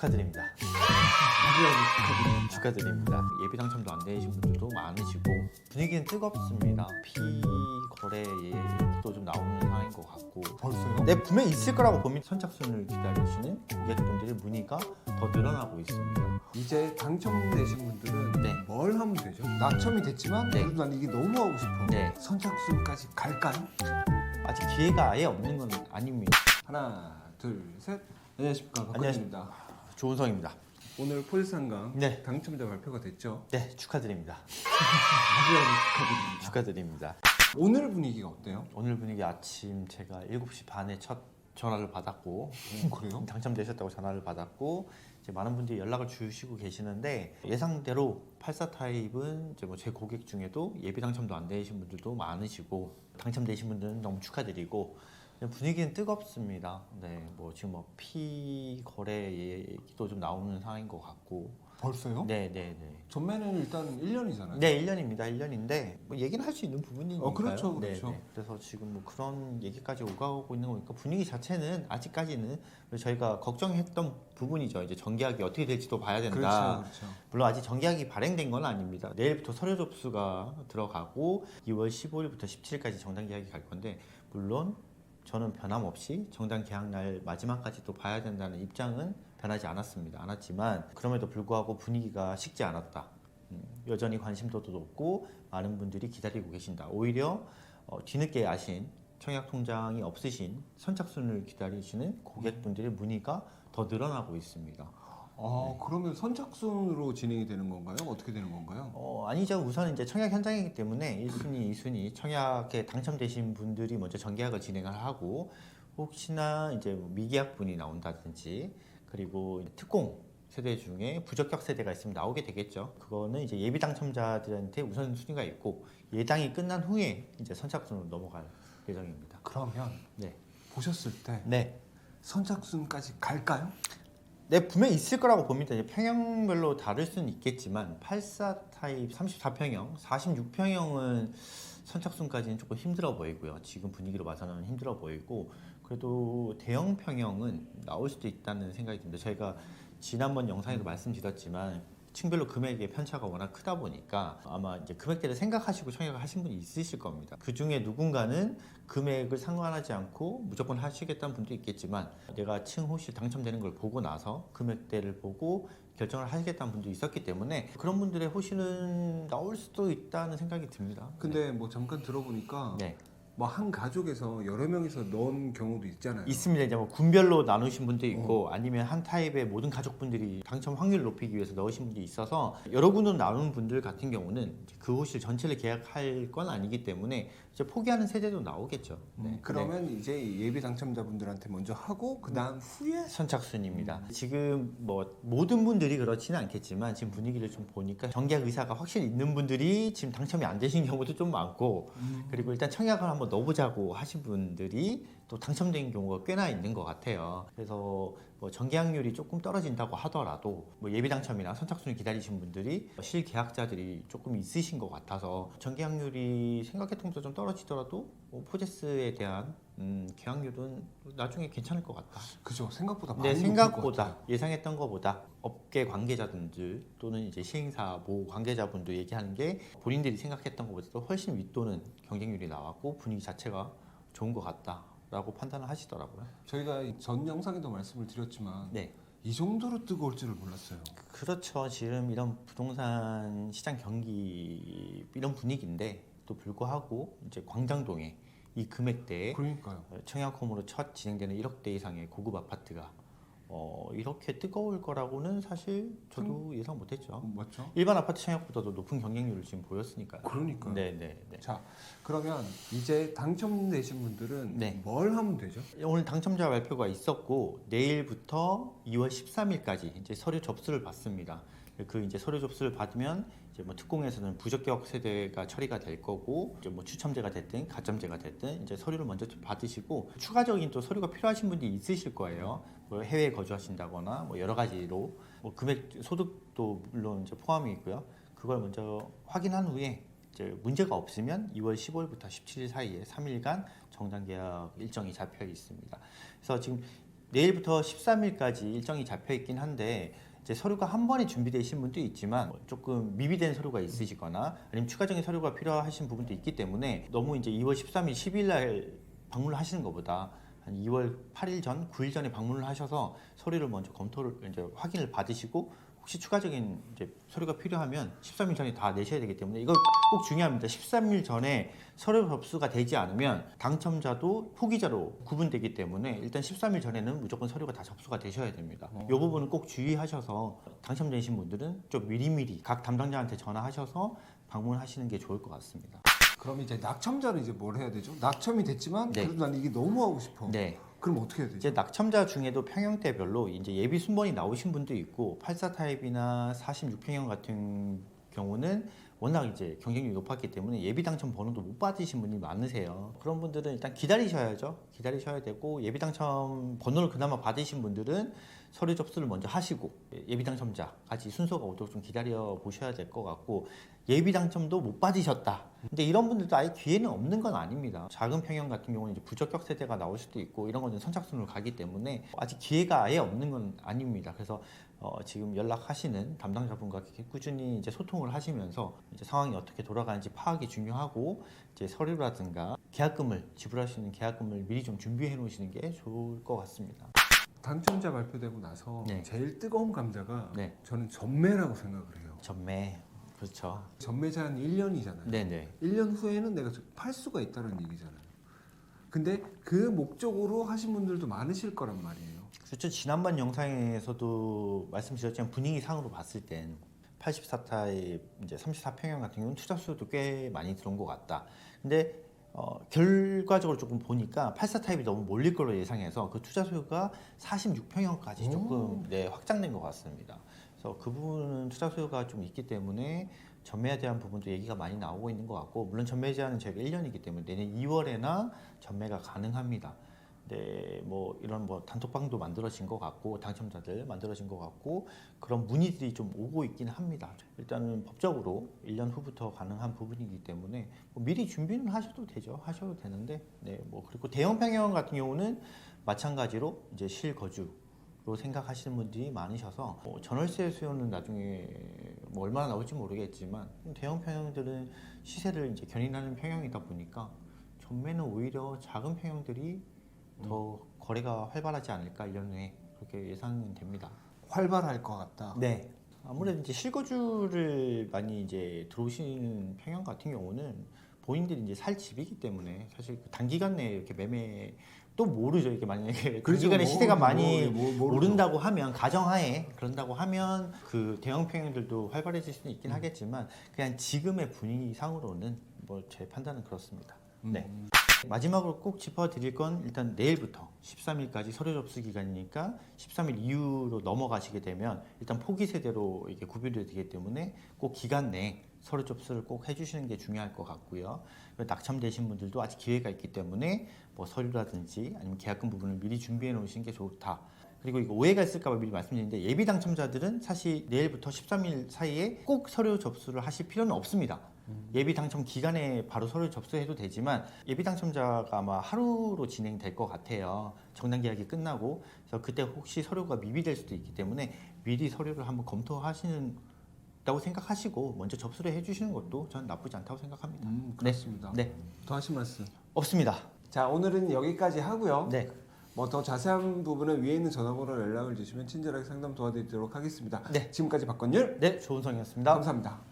축하드립니다. 축하드립니다. 예비 당첨도 안 되신 분들도 많으시고 분위기는 뜨겁습니다. 피거래도 좀 나오는 상황인 것 같고. 벌써요? 네, 분명히 있을 거라고 봅니다. 선착순을 기다리시는 고객분들의 문의가 더 늘어나고 있습니다. 이제 당첨되신 분들은 네. 뭘 하면 되죠? 당첨이 됐지만 네. 그래도 난 이게 너무 하고 싶어. 네. 선착순까지 갈까요? 아직 기회가 아예 없는 건 아닙니다. 하나, 둘, 셋. 안녕하십니까, 박근혜입니다. 조은성입니다. 오늘 포지상강 네. 당첨자 발표가 됐죠? 네, 축하드립니다. 축하드립니다. 축하드립니다. 오늘 분위기가 어때요? 오늘 분위기 아침 제가 7시 반에 첫 전화를 받았고 그래요? 당첨되셨다고 전화를 받았고 이제 많은 분들이 연락을 주시고 계시는데 예상대로 84 타입은 이제 뭐 제 고객 중에도 예비 당첨도 안 되신 분들도 많으시고 당첨되신 분들은 너무 축하드리고 분위기는 뜨겁습니다. 네, 뭐 지금 뭐 피 거래 얘기도 좀 나오는 상황인 것 같고. 벌써요? 네. 전매는 일단 1년이잖아요. 네, 1년입니다. 1년인데 뭐 얘기는 할 수 있는 부분이니까요. 그렇죠. 네. 그래서 지금 뭐 그런 얘기까지 오가고 있는 거니까 분위기 자체는 아직까지는 저희가 걱정했던 부분이죠. 이제 정계약이 어떻게 될지도 봐야 된다. 그렇죠. 물론 아직 정계약이 발행된 건 아닙니다. 내일부터 서류 접수가 들어가고 2월 15일부터 17일까지 정당 계약이 갈 건데 물론 저는 변함없이 정당 계약 날 마지막까지도 봐야 된다는 입장은 변하지 않았지만 그럼에도 불구하고 분위기가 식지 않았다. 여전히 관심도도 높고 많은 분들이 기다리고 계신다. 오히려 뒤늦게 아신 청약 통장이 없으신 선착순을 기다리시는 고객분들의 문의가 더 늘어나고 있습니다. 그러면 선착순으로 진행이 되는 건가요? 어떻게 되는 건가요? 아니죠. 우선 이제 청약 현장이기 때문에 1순위, 2순위 청약에 당첨되신 분들이 먼저 정계약을 진행을 하고 혹시나 이제 미계약 분이 나온다든지 그리고 특공 세대 중에 부적격 세대가 있으면 나오게 되겠죠. 그거는 이제 예비 당첨자들한테 우선 순위가 있고 예당이 끝난 후에 이제 선착순으로 넘어갈 예정입니다. 그러면 네. 보셨을 때 네. 선착순까지 갈까요? 네, 분명히 있을 거라고 봅니다. 이제 평형별로 다를 수는 있겠지만 84 타입 34평형, 46평형은 선착순까지는 조금 힘들어 보이고요. 지금 분위기로 봐서는 힘들어 보이고 그래도 대형 평형은 나올 수도 있다는 생각이 듭니다. 저희가 지난번 영상에도 말씀드렸지만 층별로 금액의 편차가 워낙 크다 보니까 아마 이제 금액대를 생각하시고 청약을 하신 분이 있으실 겁니다. 그 중에 누군가는 금액을 상관하지 않고 무조건 하시겠다는 분도 있겠지만 내가 층 호시 당첨되는 걸 보고 나서 금액대를 보고 결정을 하시겠다는 분도 있었기 때문에 그런 분들의 호시는 나올 수도 있다는 생각이 듭니다. 근데 뭐 잠깐 들어보니까 네. 뭐 한 가족에서 여러 명이서 넣은 경우도 있잖아요. 있습니다. 이제 뭐 군별로 나누신 분도 있고 아니면 한 타입의 모든 가족분들이 당첨 확률을 높이기 위해서 넣으신 분도 있어서 여러 군으로 나누는 분들 같은 경우는 그 호실 전체를 계약할 건 아니기 때문에 이제 포기하는 세대도 나오겠죠. 네. 그러면 이제 예비 당첨자분들한테 먼저 하고 그 다음 후에 선착순입니다. 지금 뭐 모든 분들이 그렇지는 않겠지만 지금 분위기를 좀 보니까 정계약 의사가 확실히 있는 분들이 지금 당첨이 안 되신 경우도 좀 많고 그리고 일단 청약을 한번 넣어보자고 하신 분들이 또 당첨된 경우가 꽤나 있는 것 같아요. 그래서 뭐 정계약률이 조금 떨어진다고 하더라도 뭐 예비 당첨이나 선착순을 기다리신 분들이 실계약자들이 조금 있으신 것 같아서 정계약률이 생각했던 것보다 좀 떨어지더라도 뭐 포제스에 대한 계약률은 나중에 괜찮을 것 같다. 그죠? 생각보다 많이 네, 높을 것 생각보다 같아요. 예상했던 것보다 업계 관계자분들 또는 이제 시행사 모 관계자분들 얘기하는 게 본인들이 생각했던 것보다도 훨씬 윗도는 경쟁률이 나왔고 분위기 자체가 좋은 것 같다라고 판단을 하시더라고요. 저희가 전 영상에도 말씀을 드렸지만 네, 이 정도로 뜨거울 줄을 몰랐어요. 그렇죠. 지금 이런 부동산 시장 경기 이런 분위기인데 또 불구하고 이제 광장동에 이 금액대에 그러니까요. 청약홈으로 첫 진행되는 1억대 이상의 고급 아파트가 이렇게 뜨거울 거라고는 사실 저도 예상 못했죠. 맞죠? 일반 아파트 청약보다도 높은 경쟁률을 지금 보였으니까요. 그러니까요. 네. 자, 그러면 이제 당첨되신 분들은 네. 뭘 하면 되죠? 오늘 당첨자 발표가 있었고 내일부터 2월 13일까지 이제 서류 접수를 받습니다. 그 이제 서류 접수를 받으면 이제 뭐 특공에서는 부적격 세대가 처리가 될 거고 이제 뭐 추첨제가 됐든 가점제가 됐든 이제 서류를 먼저 받으시고 추가적인 또 서류가 필요하신 분들이 있으실 거예요. 뭐 해외에 거주하신다거나 뭐 여러 가지로 뭐 금액 소득도 물론 이제 포함이 있고요. 그걸 먼저 확인한 후에 이제 문제가 없으면 2월 15일부터 17일 사이에 3일간 정당 계약 일정이 잡혀 있습니다. 그래서 지금 내일부터 13일까지 일정이 잡혀 있긴 한데 이제 서류가 한 번에 준비되신 분도 있지만 조금 미비된 서류가 있으시거나 아니면 추가적인 서류가 필요하신 부분도 있기 때문에 너무 이제 2월 13일, 10일 날 방문을 하시는 것보다 한 2월 8일 전, 9일 전에 방문을 하셔서 서류를 먼저 검토를 이제 확인을 받으시고 혹시 추가적인 이제 서류가 필요하면 13일 전에 다 내셔야 되기 때문에 이거 꼭 중요합니다. 13일 전에 서류 접수가 되지 않으면 당첨자도 포기자로 구분되기 때문에 일단 13일 전에는 무조건 서류가 다 접수가 되셔야 됩니다. 이 부분은 꼭 주의하셔서 당첨되신 분들은 좀 미리미리 각 담당자한테 전화하셔서 방문하시는 게 좋을 것 같습니다. 그럼 이제 낙첨자는 이제 뭘 해야 되죠? 낙첨이 됐지만 네. 그래도 난 이게 너무 하고 싶어. 네. 그럼 어떻게 해야 되죠? 이제 낙첨자 중에도 평형대별로 이제 예비 순번이 나오신 분도 있고 84 타입이나 46평형 같은 경우는 워낙 이제 경쟁률이 높았기 때문에 예비 당첨 번호도 못 받으신 분이 많으세요. 그런 분들은 일단 기다리셔야죠. 기다리셔야 되고 예비 당첨 번호를 그나마 받으신 분들은 서류 접수를 먼저 하시고 예비 당첨자까지 순서가 오도록 좀 기다려 보셔야 될 것 같고 예비 당첨도 못 받으셨다. 근데 이런 분들도 아예 기회는 없는 건 아닙니다. 작은 평형 같은 경우는 이제 부적격 세대가 나올 수도 있고 이런 거는 선착순으로 가기 때문에 아직 기회가 아예 없는 건 아닙니다. 그래서 지금 연락하시는 담당자분과 꾸준히 이제 소통을 하시면서 이제 상황이 어떻게 돌아가는지 파악이 중요하고 이제 서류라든가 계약금을 지불할 수 있는 계약금을 미리 좀 준비해 놓으시는 게 좋을 것 같습니다. 당첨자 발표되고 나서 네. 제일 뜨거운 감자가 네. 저는 전매라고 생각을 해요. 전매 그렇죠. 전매제 한 1년이잖아요. 네네. 1년 후에는 내가 팔 수가 있다는 얘기잖아요. 근데 그 목적으로 하신 분들도 많으실 거란 말이에요. 그렇죠. 지난번 영상에서도 말씀드렸지만 분위기상으로 봤을 땐 84 타입 이제 34평형 같은 경우는 투자 수도 꽤 많이 들어온 것 같다. 근데 결과적으로 조금 보니까 84 타입이 너무 몰릴 걸로 예상해서 그 투자 수요가 46평형까지 조금 확장된 것 같습니다. 그래서 그 부분은 투자 수요가 좀 있기 때문에 전매에 대한 부분도 얘기가 많이 나오고 있는 것 같고 물론 전매 제한은 저희가 1년이기 때문에 내년 2월에나 전매가 가능합니다. 네, 뭐 이런 뭐 단톡방도 만들어진 것 같고 당첨자들 만들어진 것 같고 그런 문의들이 좀 오고 있긴 합니다. 일단은 법적으로 1년 후부터 가능한 부분이기 때문에 뭐 미리 준비는 하셔도 되죠. 하셔도 되는데 네, 뭐 그리고 대형 평형 같은 경우는 마찬가지로 이제 실거주로 생각하시는 분들이 많으셔서 전월세 수요는 나중에 뭐 얼마나 나올지 모르겠지만 대형 평형들은 시세를 이제 견인하는 평형이다 보니까 전매는 오히려 작은 평형들이 더 거래가 활발하지 않을까 1년 후에 그렇게 예상됩니다. 활발할 것 같다. 네. 아무래도 이제 실거주를 많이 이제 들어오시는 평형 같은 경우는 본인들이 이제 살 집이기 때문에 사실 단기간 내에 이렇게 매매 또 모르죠. 이게 만약에 단기간에 시세가 많이 오른다고 하면 가정하에 그런다고 하면 그 대형 평형들도 활발해질 수는 있긴 하겠지만 그냥 지금의 분위기상으로는 뭐 제 판단은 그렇습니다. 네. 마지막으로 꼭 짚어드릴 건 일단 내일부터 13일까지 서류 접수 기간이니까 13일 이후로 넘어가시게 되면 일단 포기 세대로 이게 구별이 되기 때문에 꼭 기간 내에 서류 접수를 꼭 해주시는 게 중요할 것 같고요. 낙첨되신 분들도 아직 기회가 있기 때문에 뭐 서류라든지 아니면 계약금 부분을 미리 준비해 놓으시는 게 좋다. 그리고 이거 오해가 있을까 봐 미리 말씀드리는데 예비 당첨자들은 사실 내일부터 13일 사이에 꼭 서류 접수를 하실 필요는 없습니다. 예비 당첨 기간에 바로 서류 접수해도 되지만 예비 당첨자가 아마 하루로 진행될 것 같아요. 정당 계약이 끝나고 그래서 그때 혹시 서류가 미비될 수도 있기 때문에 미리 서류를 한번 검토하시는다고 생각하시고 먼저 접수를 해주시는 것도 저는 나쁘지 않다고 생각합니다. 그렇습니다. 네. 더 하신 말씀? 없습니다. 자, 오늘은 여기까지 하고요. 네. 뭐 더 자세한 부분은 위에 있는 전화번호로 연락을 주시면 친절하게 상담 도와드리도록 하겠습니다. 네. 지금까지 박건율. 네, 조은성이었습니다. 감사합니다.